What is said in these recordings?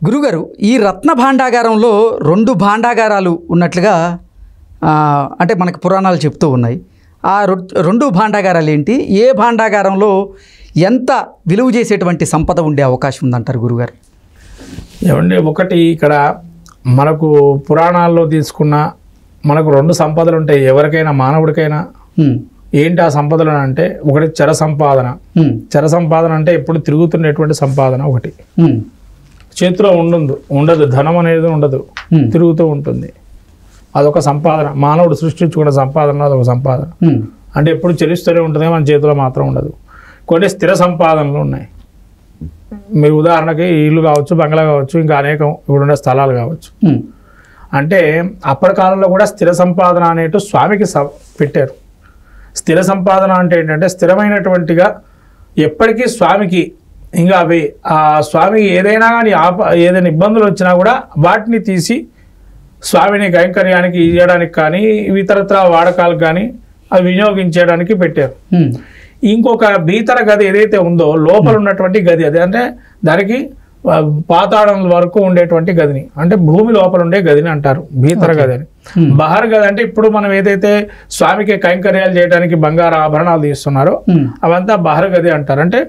గురుగారు, ఈ రత్న భాండాగారంలో 2 భాండాగారాలు ఉన్నట్లుగా అంటే మనకు పురాణాలు చెప్తూ ఉన్నాయి. ఆ 2 భాండాగారాలు ఏంటి? ఏ భాండాగారంలో ఎంత విలువ చేసేటువంటి సంపద ఉండే అవకాశం ఉందంటారు గురుగారు? ఏమండి, ఒకటి ఇక్కడ మనకు పురాణాల్లో తీసుకున్న మనకు 2 సంపదలు ఉంటాయి ఎవరికైనా, మానవుడికైనా. ఏంటి ఆ సంపదలు అంటే, ఒకటి చర సంపాదన. చర సంపాదన అంటే ఎప్పుడు తిరుగుతున్నటువంటి సంపాదన. ఒకటి చేతిలో ఉండదు, ధనం అనేది ఉండదు, తిరుగుతూ ఉంటుంది. అదొక సంపాదన. మానవుడు సృష్టించుకున్న సంపాదన అదొక సంపాదన. అంటే ఎప్పుడు చెల్లిస్తూనే ఉంటుంది, మన చేతిలో మాత్రం ఉండదు. కొన్ని స్థిర సంపాదనలు ఉన్నాయి. మీరు ఉదాహరణకి ఇల్లు కావచ్చు, బంగ్లా కావచ్చు, ఇంకా అనేకం ఇప్పుడున్న స్థలాలు కావచ్చు. అంటే అప్పటి కాలంలో కూడా స్థిర సంపాదన అనేటు స్వామికి పెట్టారు. స్థిర సంపాదన అంటే ఏంటంటే స్థిరమైనటువంటిగా ఎప్పటికీ స్వామికి, ఇంకా అవి ఆ స్వామికి ఏదైనా కానీ ఏదైనా ఇబ్బందులు వచ్చినా కూడా వాటిని తీసి స్వామిని కైంకర్యానికి ఇవ్వడానికి కానీ ఇతరత్ర వాడకాలకు కానీ అవి వినియోగించడానికి పెట్టారు. ఇంకొక భీతర గది ఏదైతే ఉందో లోపల ఉన్నటువంటి గది, అది అంటే దానికి పాతాళం వరకు ఉండేటువంటి గదిని, అంటే భూమి లోపల ఉండే గదిని అంటారు భీతర గది అని. బహర్ గది అంటే ఇప్పుడు మనం ఏదైతే స్వామికి కైంకర్యాలు చేయడానికి బంగారు ఆభరణాలు తీస్తున్నారో అవంతా బహర్ గది అంటారు. అంటే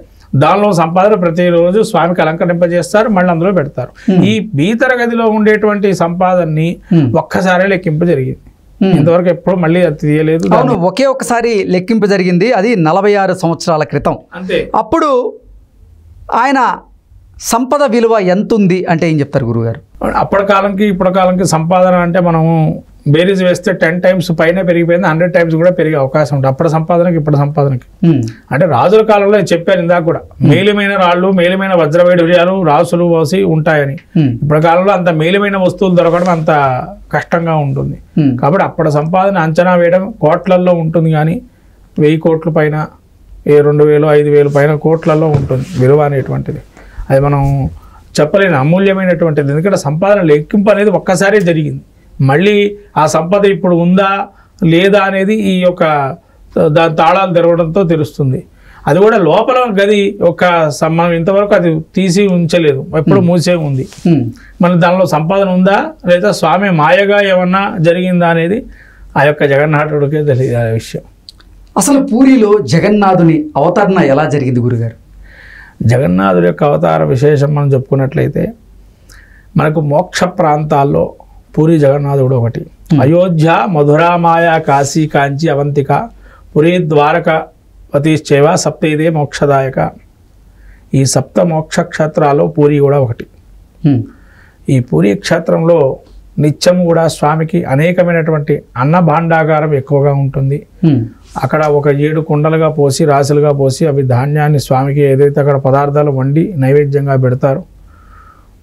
దానిలో సంపాదన ప్రతిరోజు స్వామికి అలంకరింపజేస్తారు, మళ్ళీ అందులో పెడతారు. ఈ భీతర గదిలో ఉండేటువంటి సంపాదనని ఒక్కసారి లెక్కింపు జరిగింది. ఇంతవరకు ఎప్పుడు మళ్ళీ అది తీయలేదు. అవును, ఒకే ఒక్కసారి లెక్కింపు జరిగింది, అది 46 సంవత్సరాల క్రితం. అంతే. అప్పుడు ఆయన సంపద విలువ ఎంత ఉంది అంటే ఏం చెప్తారు గురుగారు? అప్పటి కాలంకి ఇప్పటి కాలంకి సంపాదన అంటే మనము బేరీజ్ వేస్తే 10 times పైన పెరిగిపోయింది, 100 times కూడా పెరిగే అవకాశం ఉంటుంది అప్పటి సంపాదనకి ఇప్పటి సంపాదనకి. అంటే రాజుల కాలంలో చెప్పాను ఇందాక కూడా, మేలిమైన రాళ్ళు, మేలిమైన వజ్రవైఢూర్యాలు, రాసులు పోసి ఉంటాయని. ఇప్పటి కాలంలో అంత మేలిమైన వస్తువులు దొరకడం అంత కష్టంగా ఉంటుంది. కాబట్టి అప్పటి సంపాదన అంచనా వేయడం కోట్లల్లో ఉంటుంది, కానీ 1000 కోట్ల పైన, 2000, 5000 పైన కోట్లలో ఉంటుంది విలువ అనేటువంటిది. అది మనం చెప్పలేని అమూల్యమైనటువంటిది. ఎందుకంటే సంపాదన లెక్కింపు అనేది ఒక్కసారి జరిగింది. మళ్ళీ ఆ సంపద ఇప్పుడు ఉందా లేదా అనేది ఈ యొక్క దాని తాళాలు తెరవడంతో తెలుస్తుంది. అది కూడా లోపల గది ఒక మనం ఇంతవరకు అది తీసి ఉంచలేదు, ఎప్పుడు మూసే ఉంది. మన దానిలో సంపాదన ఉందా లేదా స్వామి మాయగా ఏమన్నా జరిగిందా అనేది ఆ యొక్క జగన్నాథుడికే తెలియదు ఆ విషయం. అసలు పూరిలో జగన్నాథుని అవతరణ ఎలా జరిగింది గురుగారు? జగన్నాథుడి యొక్క అవతార విశేషం మనం చెప్పుకున్నట్లయితే, మనకు మోక్ష ప్రాంతాల్లో పూరి జగన్నాథుడు ఒకటి. అయోధ్య, మధురా, మాయా, కాశీ, కాంచి, అవంతిక, పురీ, ద్వారకవతీశ్చైవ సప్తైదే మోక్షదాయక. ఈ 7 మోక్ష క్షేత్రాల్లో పూరి కూడా ఒకటి. ఈ పూరి క్షేత్రంలో నిత్యం కూడా స్వామికి అనేకమైనటువంటి అన్న భాండాగారం ఎక్కువగా ఉంటుంది. అక్కడ ఒక 7 కుండలుగా పోసి, రాశులుగా పోసి, అవి ధాన్యాన్ని స్వామికి ఏదైతే అక్కడ పదార్థాలు వండి నైవేద్యంగా పెడతారు.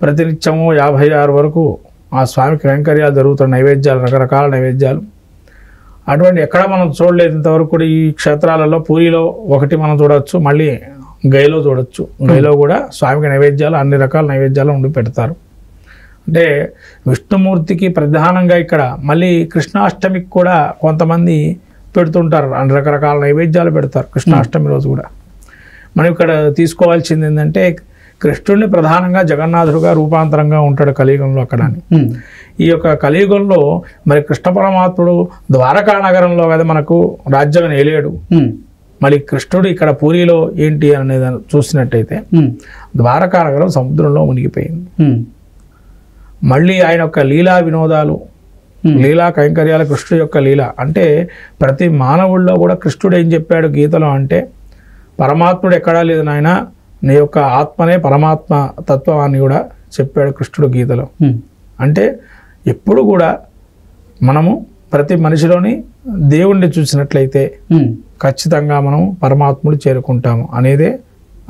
ప్రతినిత్యము 56 వరకు ఆ స్వామికి కైంకర్యాలు జరుగుతున్న నైవేద్యాలు, రకరకాల నైవేద్యాలు. అటువంటి ఎక్కడ మనం చూడలేదు ఇంతవరకు కూడా ఈ క్షేత్రాలలో. పూరిలో ఒకటి మనం చూడవచ్చు, మళ్ళీ గైలో చూడవచ్చు. గైలో కూడా స్వామికి నైవేద్యాలు, అన్ని రకాల నైవేద్యాలు ఉండి పెడతారు. అంటే విష్ణుమూర్తికి ప్రధానంగా ఇక్కడ మళ్ళీ కృష్ణాష్టమికి కూడా కొంతమంది పెడుతుంటారు, అన్ని రకరకాల నైవేద్యాలు పెడతారు కృష్ణాష్టమి రోజు కూడా. మనం ఇక్కడ తీసుకోవాల్సింది ఏంటంటే, కృష్ణుడిని ప్రధానంగా జగన్నాథుడుగా రూపాంతరంగా ఉంటాడు కలియుగంలో అక్కడ. ఈ యొక్క కలియుగంలో మరి కృష్ణ పరమాత్ముడు ద్వారకా నగరంలో కదా మనకు రాజ్యం ఏలేడు. మళ్ళీ కృష్ణుడు ఇక్కడ పూరిలో ఏంటి అనేది చూసినట్టయితే, ద్వారకా నగరం సముద్రంలో మునిగిపోయింది. మళ్ళీ ఆయన యొక్క లీలా వినోదాలు, లీలా కైంకర్యాల, కృష్ణుడు యొక్క లీల అంటే ప్రతి మానవుల్లో కూడా కృష్ణుడు ఏం చెప్పాడు గీతలో అంటే, పరమాత్ముడు ఎక్కడా లేదు నాయన, నీ యొక్క ఆత్మనే పరమాత్మ తత్వాన్ని కూడా చెప్పాడు కృష్ణుడు గీతలో. అంటే ఎప్పుడు కూడా మనము ప్రతి మనిషిలోని దేవుణ్ణి చూసినట్లయితే ఖచ్చితంగా మనం పరమాత్ముడు చేరుకుంటాము అనేదే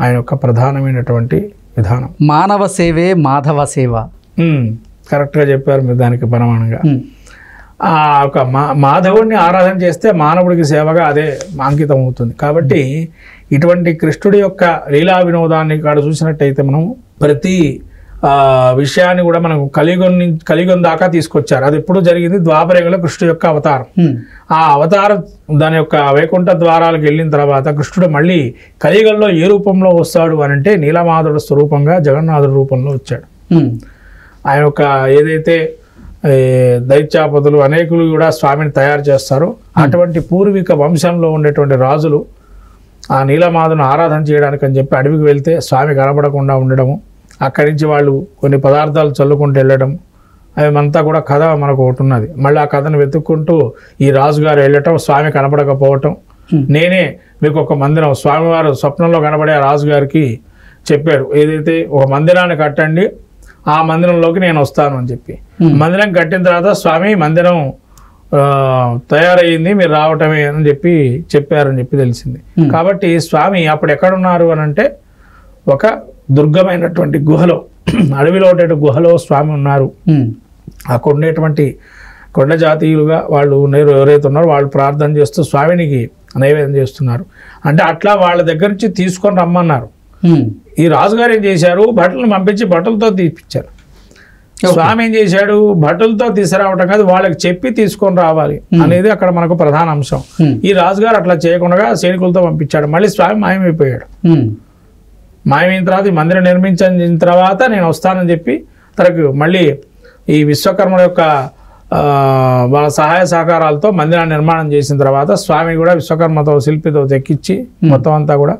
ఆయన యొక్క ప్రధానమైనటువంటి విధానం. మానవ సేవే మాధవ సేవ. కరెక్ట్గా చెప్పారు మీరు దానికి ప్రమాణంగా. ఆ ఒక మాధవుడిని ఆరాధన చేస్తే మానవుడికి సేవగా అదే అంకితం అవుతుంది. కాబట్టి ఇటువంటి కృష్ణుడి యొక్క లీలా వినోదాన్ని ఇక్కడ చూసినట్టయితే మనం ప్రతి విషయాన్ని కూడా మనం కలియుగం దాకా తీసుకొచ్చారు. అది ఎప్పుడు జరిగింది? ద్వాపరయుగంలో కృష్ణుడి యొక్క అవతారం. ఆ అవతారం దాని యొక్క వైకుంఠ ద్వారాలకు వెళ్ళిన తర్వాత కృష్ణుడు మళ్ళీ కలియుగంలో ఏ రూపంలో వస్తాడు అని అంటే నీలమాధవుడు స్వరూపంగా జగన్నాథుడి రూపంలో వచ్చాడు. ఆయన యొక్క ఏదైతే దైత్యాపతులు అనేకులు కూడా స్వామిని తయారు చేస్తారో అటువంటి పూర్వీక వంశంలో ఉండేటువంటి రాజులు ఆ నీలమాధను ఆరాధన చేయడానికి అని చెప్పి అడవికి వెళ్తే స్వామి కనబడకుండా ఉండడము, అక్కడి నుంచి వాళ్ళు కొన్ని పదార్థాలు చల్లుకుంటూ వెళ్ళడం, అవి అంతా కూడా కథ మనకు ఒకటి ఉన్నది. మళ్ళీ ఆ కథను వెతుక్కుంటూ ఈ రాజుగారు వెళ్ళటం, స్వామి కనబడకపోవటం. నేనే మీకు ఒక మందిరం, స్వామివారు స్వప్నంలో కనబడే రాజుగారికి చెప్పారు, ఏదైతే ఒక మందిరాన్ని కట్టండి, ఆ మందిరంలోకి నేను వస్తాను అని చెప్పి. మందిరం కట్టిన తర్వాత స్వామి మందిరం తయారయ్యింది, మీరు రావటమే అని చెప్పి చెప్పారని చెప్పి తెలిసింది. కాబట్టి స్వామి అప్పుడు ఎక్కడున్నారు అని అంటే ఒక దుర్గమైనటువంటి గుహలో, అడవిలో ఉండే గుహలో స్వామి ఉన్నారు. అక్కడ ఉండేటువంటి కొండ జాతీయులుగా వాళ్ళు ఎవరైతే ఉన్నారో వాళ్ళు ప్రార్థన చేస్తూ స్వామినికి నైవేద్యం చేస్తున్నారు. అంటే అట్లా వాళ్ళ దగ్గర నుంచి తీసుకొని రమ్మన్నారు. ఈ రాజుగారు ఏం చేశారు, భటులను పంపించి భటులతో తీపిచ్చారు. స్వామి ఏం చేశాడు, భటులతో తీసుకురావటం కాదు, వాళ్ళకి చెప్పి తీసుకొని రావాలి అనేది అక్కడ మనకు ప్రధాన అంశం. ఈ రాజుగారు అట్లా చేయకుండా సైనికులతో పంపించాడు. మళ్ళీ స్వామి మాయమైపోయాడు. మాయమైన తర్వాత ఈ మందిరం నిర్మించిన తర్వాత నేను వస్తానని చెప్పి తనకు మళ్ళీ ఈ విశ్వకర్మ యొక్క వాళ్ళ సహాయ సహకారాలతో మందిరాన్ని నిర్మాణం చేసిన తర్వాత స్వామి కూడా విశ్వకర్మతో శిల్పితో తెక్కించి మొత్తం అంతా కూడా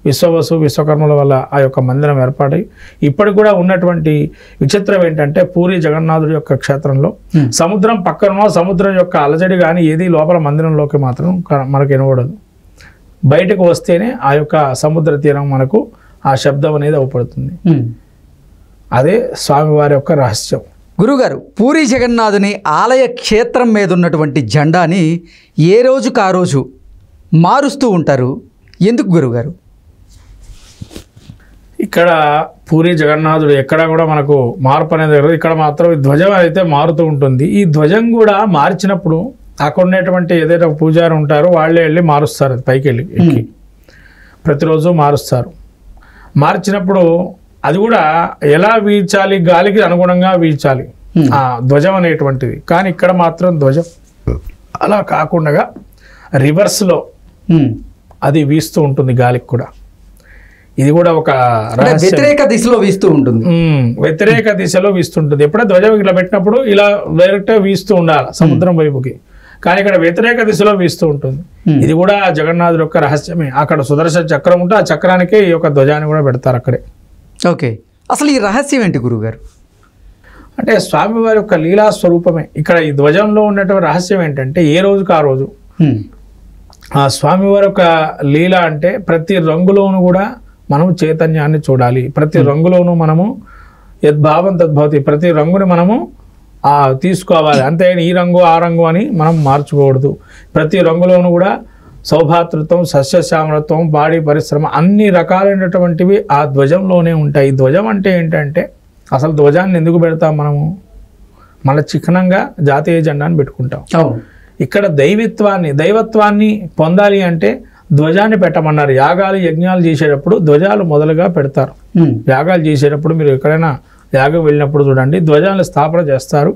విశ్వకర్మల వల్ల ఆ యొక్క మందిరం ఏర్పాటై ఇప్పటికి కూడా ఉన్నటువంటి విచిత్రం ఏంటంటే పూరి జగన్నాథుడి యొక్క క్షేత్రంలో సముద్రం పక్కన సముద్రం యొక్క అలజడి కానీ ఏది లోపల మందిరంలోకి మాత్రం మనకు వినబడదు. బయటకు వస్తేనే ఆ యొక్క సముద్ర తీరం మనకు ఆ శబ్దం అనేది అవపడుతుంది. అదే స్వామివారి యొక్క రహస్యం. గురుగారు, పూరి జగన్నాథుని ఆలయ క్షేత్రం మీద ఉన్నటువంటి జెండాని ఏ రోజుకు ఆ రోజు మారుస్తూ ఉంటారు, ఎందుకు గురుగారు? ఇక్కడ పూరి జగన్నాథుడు ఎక్కడ కూడా మనకు మార్పు అనేది జరగదు. ఇక్కడ మాత్రం ఈ ధ్వజం అయితే మారుతూ ఉంటుంది. ఈ ధ్వజం కూడా మార్చినప్పుడు అక్కడ ఉండేటువంటి ఏదైతే పూజారి ఉంటారో వాళ్ళే వెళ్ళి మారుస్తారు. అది పైకి ఎక్కి ప్రతిరోజు మారుస్తారు. మార్చినప్పుడు అది కూడా ఎలా వీచాలి, గాలికి అనుగుణంగా వీచాలి ఆ ధ్వజం అనేటువంటిది. కానీ ఇక్కడ మాత్రం ధ్వజం అలా కాకుండా రివర్స్లో అది వీస్తూ ఉంటుంది గాలికి కూడా. ఇది కూడా ఒక వ్యతిరేక దిశలో వీస్తూ ఉంటుంది. వ్యతిరేక దిశలో వీస్తుంటుంది. ఎప్పుడైనా ధ్వజం ఇట్లా పెట్టినప్పుడు ఇలా డైరెక్ట్గా వీస్తూ ఉండాలి సముద్రం వైపుకి, కానీ ఇక్కడ వ్యతిరేక దిశలో వీస్తూ ఉంటుంది. ఇది కూడా జగన్నాథుడి యొక్క రహస్యమే. అక్కడ సుదర్శన చక్రం ఉంటే ఆ చక్రానికి ఈ యొక్క ధ్వజాన్ని కూడా పెడతారు అక్కడే. ఓకే, అసలు ఈ రహస్యం ఏంటి గురుగారు? అంటే స్వామివారి యొక్క లీలా స్వరూపమే. ఇక్కడ ఈ ధ్వజంలో ఉన్నటువంటి రహస్యం ఏంటంటే ఏ రోజుకు ఆ రోజు ఆ స్వామివారి యొక్క లీల అంటే ప్రతి రంగులోనూ కూడా మనము చైతన్యాన్ని చూడాలి. ప్రతి రంగులోనూ మనము యద్భావం తద్భవతి, ప్రతి రంగుని మనము తీసుకోవాలి. అంతే ఈ రంగు ఆ రంగు అని మనం మార్చుకోకూడదు. ప్రతి రంగులోనూ కూడా సౌభాతృత్వం, సస్యశ్యామలత్వం, పాడి పరిశ్రమ అన్ని రకాలైనటువంటివి ఆ ధ్వజంలోనే ఉంటాయి. ధ్వజం అంటే ఏంటంటే అసలు ధ్వజాన్ని ఎందుకు పెడతాం మనము? మన చిహ్నంగా జాతీయ జెండాన్ని పెట్టుకుంటాం. ఇక్కడ దైవత్వాన్ని పొందాలి అంటే ధ్వజాన్ని పెట్టమన్నారు. యాగాలు యజ్ఞాలు చేసేటప్పుడు ధ్వజాలు మొదలుగా పెడతారు. యాగాలు చేసేటప్పుడు మీరు ఎక్కడైనా యాగం వెళ్ళినప్పుడు చూడండి, ధ్వజాలను స్థాపన చేస్తారు.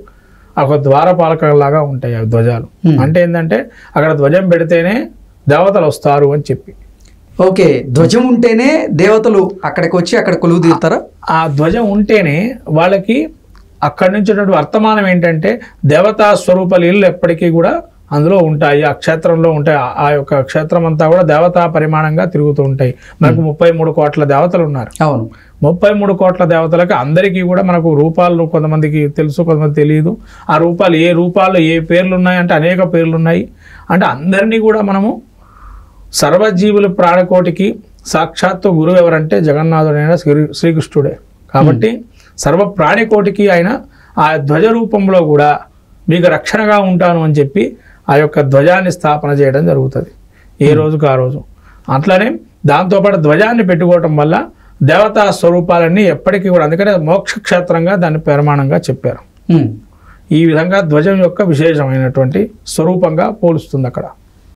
ఒక ద్వారపాలకలాగా ఉంటాయి ఆ ధ్వజాలు. అంటే ఏంటంటే అక్కడ ధ్వజం పెడితేనే దేవతలు వస్తారు అని చెప్పి. ఓకే, ధ్వజం ఉంటేనే దేవతలు అక్కడికి వచ్చి అక్కడ కొలువు తీరుతారా? ఆ ధ్వజం ఉంటేనే వాళ్ళకి అక్కడి నుంచి వర్తమానం ఏంటంటే దేవతా స్వరూప లీలలు ఎప్పటికీ కూడా అందులో ఉంటాయి, ఆ క్షేత్రంలో ఉంటాయి. ఆ యొక్క క్షేత్రం అంతా కూడా దేవతా పరిమాణంగా తిరుగుతూ ఉంటాయి. మనకు 33 కోట్ల దేవతలు ఉన్నారు. అవును, 33 కోట్ల దేవతలకు అందరికీ కూడా మనకు రూపాలు కొంతమందికి తెలుసు, కొంతమంది తెలియదు. ఆ రూపాలు ఏ రూపాల్లో ఏ పేర్లు ఉన్నాయంటే అనేక పేర్లు ఉన్నాయి. అంటే అందరినీ కూడా మనము సర్వజీవుల ప్రాణకోటికి సాక్షాత్తు గురువు ఎవరంటే జగన్నాథుడైన శ్రీకృష్ణుడే. కాబట్టి సర్వ ప్రాణికోటికి ఆయన ఆ ధ్వజ రూపంలో కూడా మీకు రక్షణగా ఉంటాను అని చెప్పి ఆ యొక్క ధ్వజాన్ని స్థాపన చేయడం జరుగుతుంది ఏ రోజుకు ఆ రోజు. అట్లనే దాంతోపాటు ధ్వజాన్ని పెట్టుకోవటం వల్ల దేవతా స్వరూపాలన్నీ ఎప్పటికీ కూడా, అందుకనే మోక్షక్షేత్రంగా దాన్ని పరిమాణంగా చెప్పారు. ఈ విధంగా ధ్వజం యొక్క విశేషమైనటువంటి స్వరూపంగా పోలుస్తుంది అక్కడ.